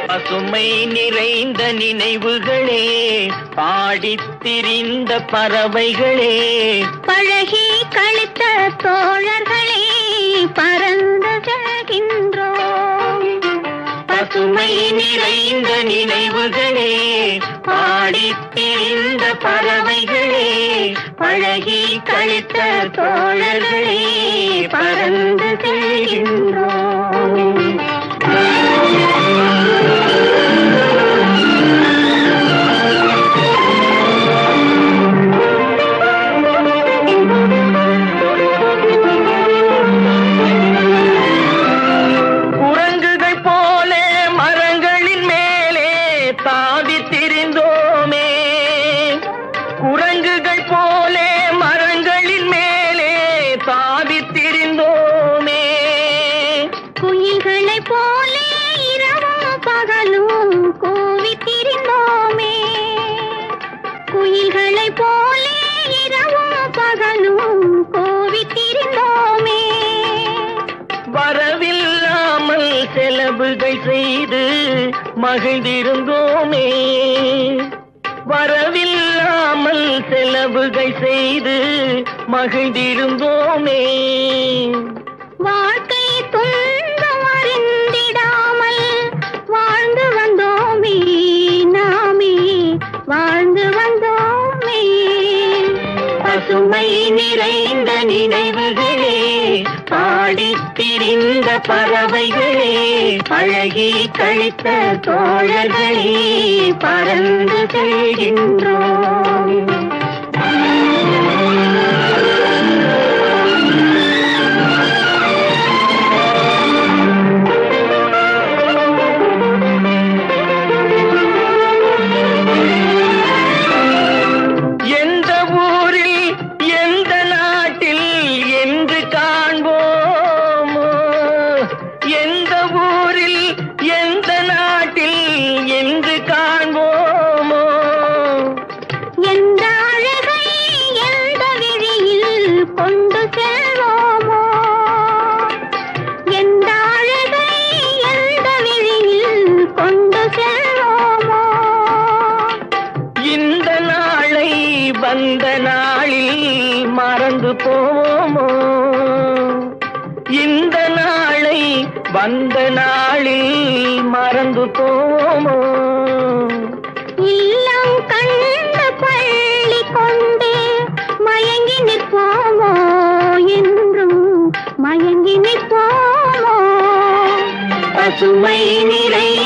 பசுமை நிறைந்த நினைவுகளே, பாடித் திரிந்த பறவைகளே, பழகி கழித்த தோழர்களே, பறந்து செல்கின்றோம். பசுமை நிறைந்த நினைவுகளே, பாடித் திரிந்த பறவைகளே, பழகி கழித்த தோழர்களே, பறந்து செல்கின்றோம். குரங்குகள் போல மரங்களின் மேலே தாவித் திரிந்தோமே, குரங்குகள் போல மரங்களின் மேலே தாவித் திரிந்தோமே, குயில்களை போலே இரவும் பகலும் கூவித் திரிந்தோமே, குயில்களை போலே இரவும் பகலும் கூவித் திரிந்தோமே. வரவில்லாமல் செலவுகள் செய்து மகிழ்ந்திருந்தோமே, வரவில்லாமல் செலவுகள் செய்து மகிழ்ந்திருந்தோமே. வாழ்க்கை துன்பம் அறிந்திடாமல் வாழ்ந்து வந்தோமே, நாமே வாழ்ந்து வந்தோமே. பசுமை நிறைந்த நினைவுகளே, பாடித் திரிந்த பறவைகளே, பழகி கழித்த தோழர்களே, பறந்து செல்கின்றோம். எந்த ஊரில் எந்த நாட்டில் என்று காண்போமோ, எந்த ஊரில் எந்த நாட்டில் என்று காண்போமோ, எந்த அழகை எந்த விழியில் கொண்டு செல்வோமோ, எந்த அழகை எந்த விழியில் கொண்டு செல்வோமோ. இந்த நாளை வந்த நாளில் மறந்து போவோமோ, இந்த நாளை வந்த நாளில் மறந்து போவோமோ. இல்லம் கண்ட பள்ளி கொண்டு மயங்கி நிற்போமோ, என்றும் மயங்கி நிற்போமோ. பசுமை நிறை